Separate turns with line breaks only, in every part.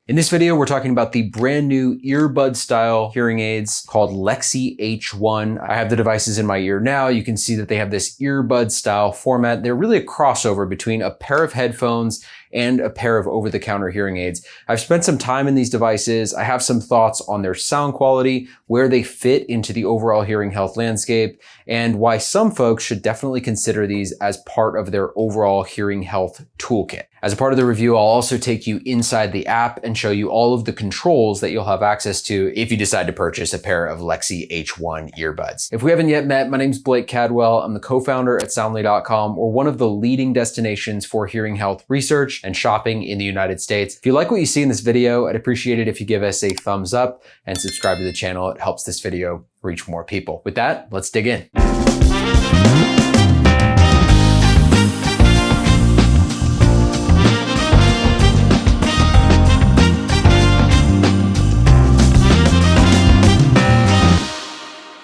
In this video, we're talking about the brand new earbud-style hearing aids called Lexie H1. I have the devices in my ear now. You can see that they have this earbud-style format. They're really a crossover between a pair of headphones and a pair of over-the-counter hearing aids. I've spent some time in these devices. I have some thoughts on their sound quality, where they fit into the overall hearing health landscape, and why some folks should definitely consider these as part of their overall hearing health toolkit. As a part of the review, I'll also take you inside the app and show you all of the controls that you'll have access to if you decide to purchase a pair of Lexie H1 earbuds. If we haven't yet met, my name's Blake Cadwell. I'm the co-founder at Soundly.com. We're one of the leading destinations for hearing health research and shopping in the United States. If you like what you see in this video, I'd appreciate it if you give us a thumbs up and subscribe to the channel. It helps this video reach more people. With that, let's dig in.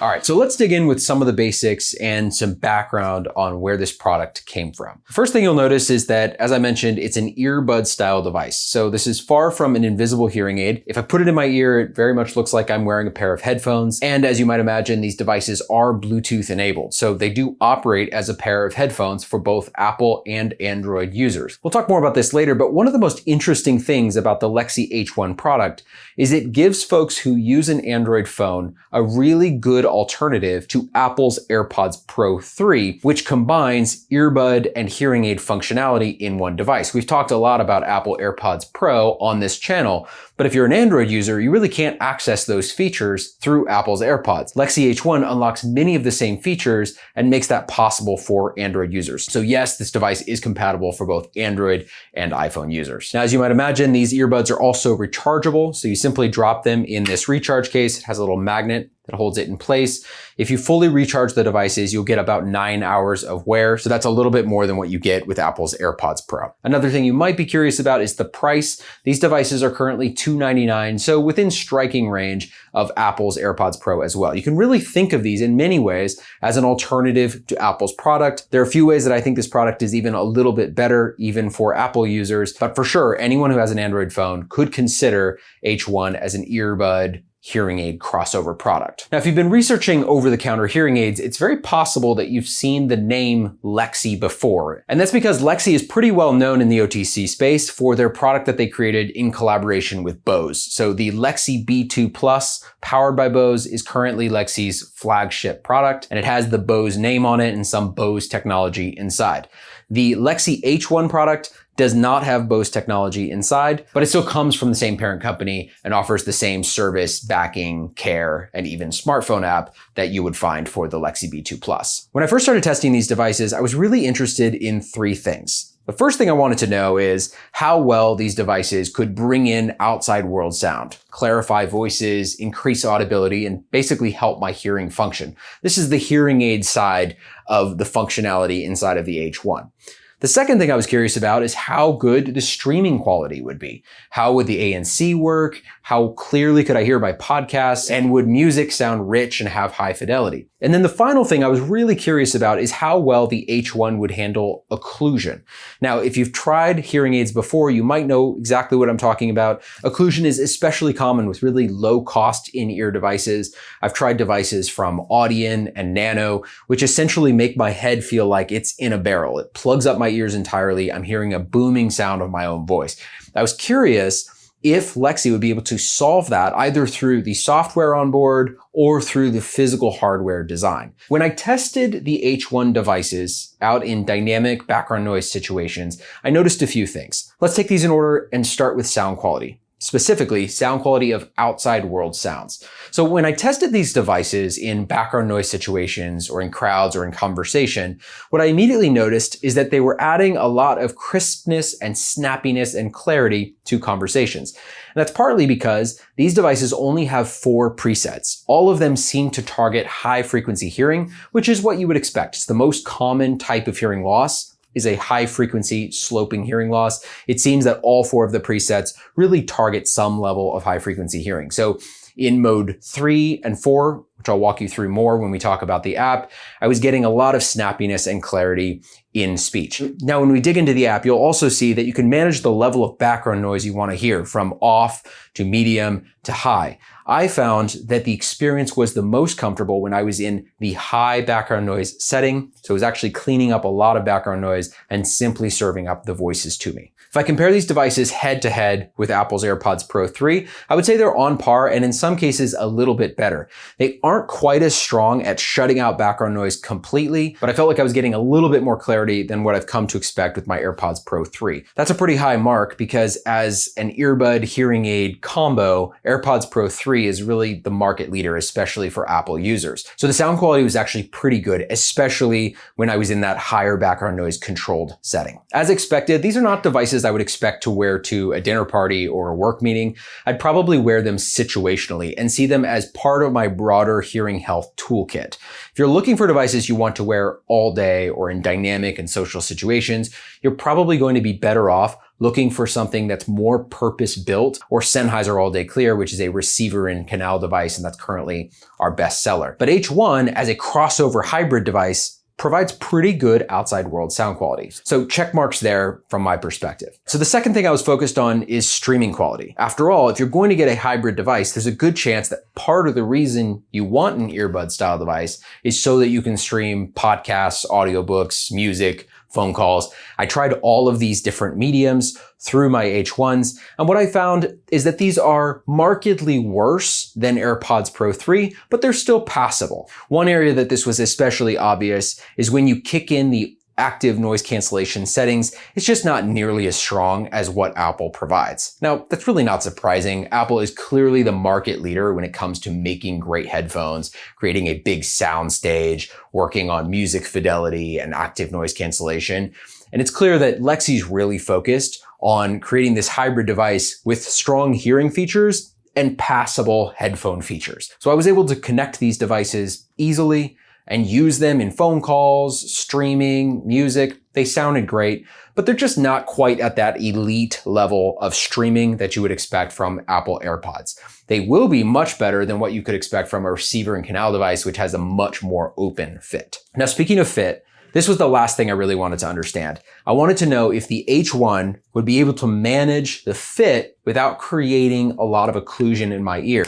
All right, so let's dig in with some of the basics and some background on where this product came from. First thing you'll notice is that, as I mentioned, it's an earbud style device. So this is far from an invisible hearing aid. If I put it in my ear, it very much looks like I'm wearing a pair of headphones. And as you might imagine, these devices are Bluetooth enabled. So they do operate as a pair of headphones for both Apple and Android users. We'll talk more about this later, but one of the most interesting things about the Lexie H1 product is it gives folks who use an Android phone a really good alternative to Apple's AirPods Pro 3, which combines earbud and hearing aid functionality in one device. We've talked a lot about Apple AirPods Pro on this channel, but if you're an Android user, you really can't access those features through Apple's AirPods. Lexie H1 unlocks many of the same features and makes that possible for Android users. So yes, this device is compatible for both Android and iPhone users. Now, as you might imagine, these earbuds are also rechargeable. So you simply drop them in this recharge case. It has a little magnet that holds it in place. If you fully recharge the devices, you'll get about 9 hours of wear. So that's a little bit more than what you get with Apple's AirPods Pro. Another thing you might be curious about is the price. These devices are currently $299, so within striking range of Apple's AirPods Pro as well. You can really think of these in many ways as an alternative to Apple's product. There are a few ways that I think this product is even a little bit better, even for Apple users, but for sure, anyone who has an Android phone could consider H1 as an earbud hearing aid crossover product. Now, if you've been researching over-the-counter hearing aids, it's very possible that you've seen the name Lexie before. And that's because Lexie is pretty well known in the OTC space for their product that they created in collaboration with Bose. So the Lexie B2 Plus, powered by Bose, is currently Lexie's flagship product, and it has the Bose name on it and some Bose technology inside. The Lexie H1 product does not have Bose technology inside, but it still comes from the same parent company and offers the same service, backing, care, and even smartphone app that you would find for the Lexie B2 Plus. When I first started testing these devices, I was really interested in three things. The first thing I wanted to know is how well these devices could bring in outside world sound, clarify voices, increase audibility, and basically help my hearing function. This is the hearing aid side of the functionality inside of the H1. The second thing I was curious about is how good the streaming quality would be. How would the ANC work? How clearly could I hear my podcasts? And would music sound rich and have high fidelity? And then the final thing I was really curious about is how well the H1 would handle occlusion. Now, if you've tried hearing aids before, you might know exactly what I'm talking about. Occlusion is especially common with really low cost in-ear devices. I've tried devices from Audion and Nano, which essentially make my head feel like it's in a barrel. It plugs up my ears entirely. I'm hearing a booming sound of my own voice. I was curious if Lexie would be able to solve that either through the software on board or through the physical hardware design. When I tested the H1 devices out in dynamic background noise situations, I noticed a few things. Let's take these in order and start with sound quality. Specifically, sound quality of outside world sounds. So when I tested these devices in background noise situations or in crowds or in conversation, what I immediately noticed is that they were adding a lot of crispness and snappiness and clarity to conversations. And that's partly because these devices only have 4 presets. All of them seem to target high frequency hearing, which is what you would expect. It's the most common type of hearing loss. Is a high frequency sloping hearing loss. It seems that all 4 of the presets really target some level of high frequency hearing. So in mode 3 and 4, which I'll walk you through more when we talk about the app, I was getting a lot of snappiness and clarity in speech. Now, when we dig into the app, you'll also see that you can manage the level of background noise you want to hear, from off to medium to high. I found that the experience was the most comfortable when I was in the high background noise setting. So it was actually cleaning up a lot of background noise and simply serving up the voices to me. If I compare these devices head to head with Apple's AirPods Pro 3, I would say they're on par, and in some cases a little bit better. They aren't quite as strong at shutting out background noise completely, but I felt like I was getting a little bit more clarity than what I've come to expect with my AirPods Pro 3. That's a pretty high mark because as an earbud hearing aid combo, AirPods Pro 3 is really the market leader, especially for Apple users. So the sound quality was actually pretty good, especially when I was in that higher background noise controlled setting. As expected, these are not devices I would expect to wear to a dinner party or a work meeting. I'd probably wear them situationally and see them as part of my broader hearing health toolkit. If you're looking for devices you want to wear all day or in dynamic and social situations, you're probably going to be better off looking for something that's more purpose-built, or Sennheiser All Day Clear, which is a receiver and canal device, and that's currently our best seller. But H1, as a crossover hybrid device, provides pretty good outside world sound quality. So check marks there from my perspective. So the second thing I was focused on is streaming quality. After all, if you're going to get a hybrid device, there's a good chance that part of the reason you want an earbud style device is so that you can stream podcasts, audiobooks, music, phone calls. I tried all of these different mediums through my H1s, and what I found is that these are markedly worse than AirPods Pro 3, but they're still passable. One area that this was especially obvious is when you kick in the active noise cancellation settings, it's just not nearly as strong as what Apple provides. Now, that's really not surprising. Apple is clearly the market leader when it comes to making great headphones, creating a big sound stage, working on music fidelity and active noise cancellation. And it's clear that Lexie's really focused on creating this hybrid device with strong hearing features and passable headphone features. So I was able to connect these devices easily and use them in phone calls, streaming, music. They sounded great, but they're just not quite at that elite level of streaming that you would expect from Apple AirPods. They will be much better than what you could expect from a receiver and canal device, which has a much more open fit. Now, speaking of fit, this was the last thing I really wanted to understand. I wanted to know if the H1 would be able to manage the fit without creating a lot of occlusion in my ear.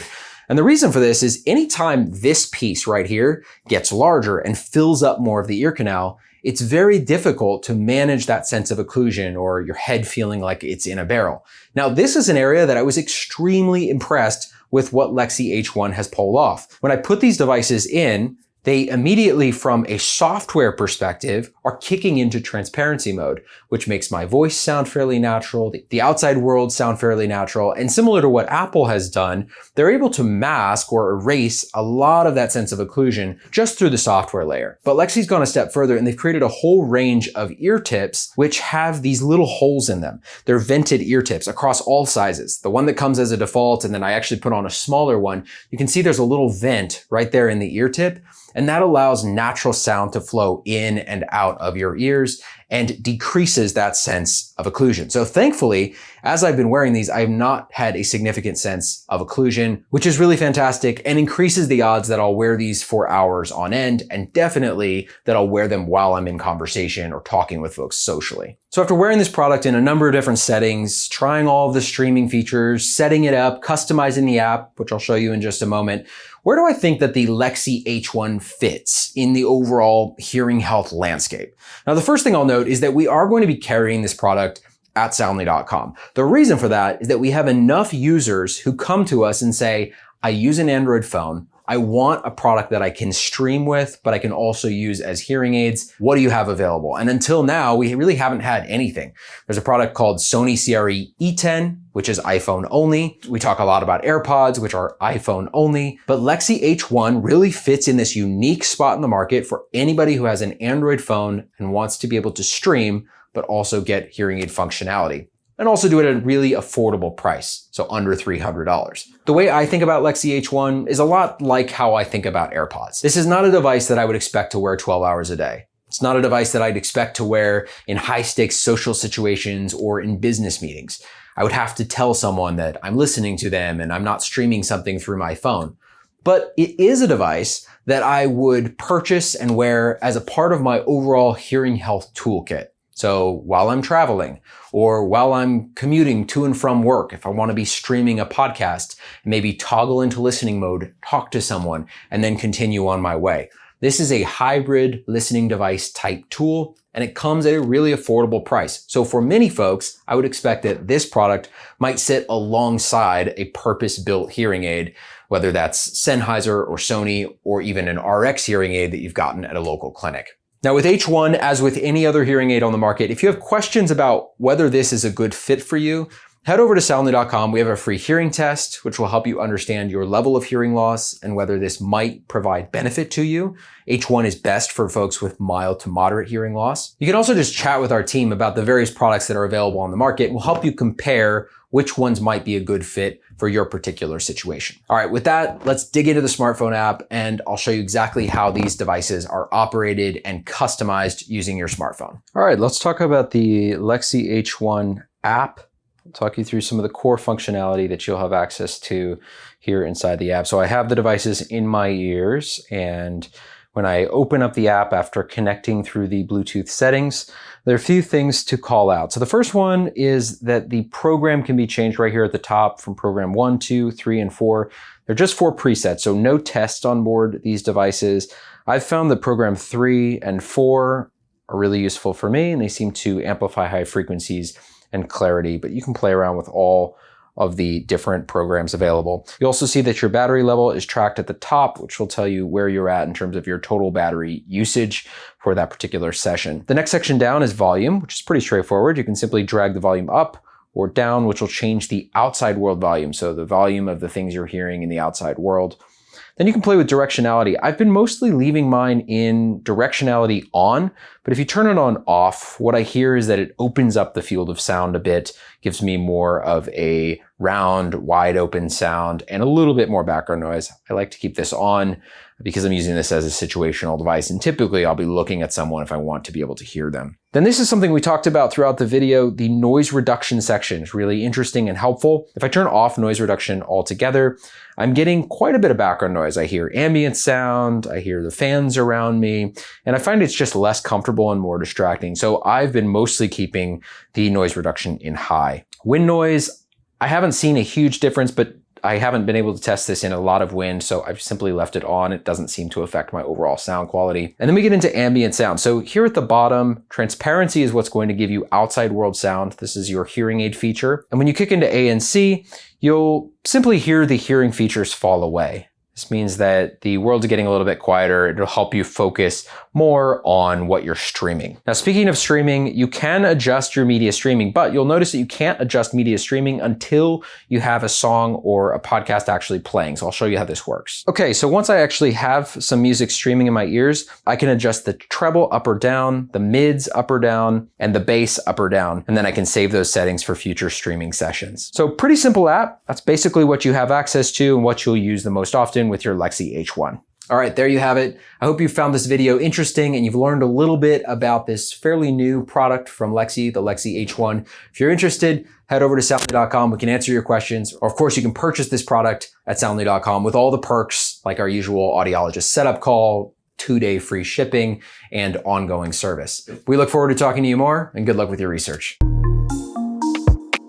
And the reason for this is anytime this piece right here gets larger and fills up more of the ear canal, it's very difficult to manage that sense of occlusion or your head feeling like it's in a barrel. Now, this is an area that I was extremely impressed with what Lexie H1 has pulled off. When I put these devices in, they immediately, from a software perspective, are kicking into transparency mode, which makes my voice sound fairly natural, the outside world sound fairly natural, and similar to what Apple has done, they're able to mask or erase a lot of that sense of occlusion just through the software layer. But Lexie's gone a step further, and they've created a whole range of ear tips which have these little holes in them. They're vented ear tips across all sizes. The one that comes as a default, and then I actually put on a smaller one, you can see there's a little vent right there in the ear tip. And that allows natural sound to flow in and out of your ears and decreases that sense of occlusion. So thankfully, as I've been wearing these, I have not had a significant sense of occlusion, which is really fantastic and increases the odds that I'll wear these for hours on end, and definitely that I'll wear them while I'm in conversation or talking with folks socially. So after wearing this product in a number of different settings, trying all of the streaming features, setting it up, customizing the app, which I'll show you in just a moment, where do I think that the Lexie H1 fits in the overall hearing health landscape? Now, the first thing I'll note is that we are going to be carrying this product at Soundly.com. The reason for that is that we have enough users who come to us and say, I use an Android phone. I want a product that I can stream with, but I can also use as hearing aids. What do you have available? And until now, we really haven't had anything. There's a product called Sony CRE E10, which is iPhone only. We talk a lot about AirPods, which are iPhone only, but Lexie H1 really fits in this unique spot in the market for anybody who has an Android phone and wants to be able to stream, but also get hearing aid functionality. And also do it at a really affordable price, so under $300. The way I think about Lexie H1 is a lot like how I think about AirPods. This is not a device that I would expect to wear 12 hours a day. It's not a device that I'd expect to wear in high-stakes social situations or in business meetings. I would have to tell someone that I'm listening to them and I'm not streaming something through my phone. But it is a device that I would purchase and wear as a part of my overall hearing health toolkit. So while I'm traveling or while I'm commuting to and from work, if I want to be streaming a podcast, maybe toggle into listening mode, talk to someone, and then continue on my way. This is a hybrid listening device type tool, and it comes at a really affordable price. So for many folks, I would expect that this product might sit alongside a purpose-built hearing aid, whether that's Sennheiser or Sony, or even an RX hearing aid that you've gotten at a local clinic. Now with H1, as with any other hearing aid on the market, if you have questions about whether this is a good fit for you, head over to soundly.com. We have a free hearing test, which will help you understand your level of hearing loss and whether this might provide benefit to you. H1 is best for folks with mild to moderate hearing loss. You can also just chat with our team about the various products that are available on the market. We'll help you compare which ones might be a good fit for your particular situation. All right, with that, let's dig into the smartphone app and I'll show you exactly how these devices are operated and customized using your smartphone. All right, let's talk about the Lexie H1 app. I'll talk you through some of the core functionality that you'll have access to here inside the app. So I have the devices in my ears, and when I open up the app after connecting through the Bluetooth settings, there are a few things to call out. So the first one is that the program can be changed right here at the top from program 1, 2, 3, and 4. They're just 4 presets, so no tests on board these devices. I've found that program 3 and 4 are really useful for me, and they seem to amplify high frequencies and clarity, but you can play around with all of the different programs available. You also see that your battery level is tracked at the top, which will tell you where you're at in terms of your total battery usage for that particular session. The next section down is volume, which is pretty straightforward. You can simply drag the volume up or down, which will change the outside world volume. So the volume of the things you're hearing in the outside world. Then you can play with directionality. I've been mostly leaving mine in directionality on, but if you turn it on off, what I hear is that it opens up the field of sound a bit, gives me more of a round, wide open sound, and a little bit more background noise. I like to keep this on because I'm using this as a situational device, and typically I'll be looking at someone if I want to be able to hear them. Then this is something we talked about throughout the video. The noise reduction section is really interesting and helpful. If I turn off noise reduction altogether, I'm getting quite a bit of background noise. I hear ambient sound, I hear the fans around me, and I find it's just less comfortable and more distracting. So I've been mostly keeping the noise reduction in high. Wind noise, I haven't seen a huge difference, but I haven't been able to test this in a lot of wind, so I've simply left it on. It doesn't seem to affect my overall sound quality. And then we get into ambient sound. So here at the bottom, transparency is what's going to give you outside world sound. This is your hearing aid feature. And when you kick into ANC, you'll simply hear the hearing features fall away. This means that the world's getting a little bit quieter. It'll help you focus more on what you're streaming. Now, speaking of streaming, you can adjust your media streaming, but you'll notice that you can't adjust media streaming until you have a song or a podcast actually playing. So I'll show you how this works. Okay, so once I actually have some music streaming in my ears, I can adjust the treble up or down, the mids up or down, and the bass up or down. And then I can save those settings for future streaming sessions. So pretty simple app. That's basically what you have access to and what you'll use the most often with your Lexie H1. All right, there you have it. I hope you found this video interesting and you've learned a little bit about this fairly new product from Lexie, the Lexie H1. If you're interested, head over to soundly.com. We can answer your questions. Or of course, you can purchase this product at soundly.com with all the perks like our usual audiologist setup call, 2-day free shipping, and ongoing service. We look forward to talking to you more, and good luck with your research.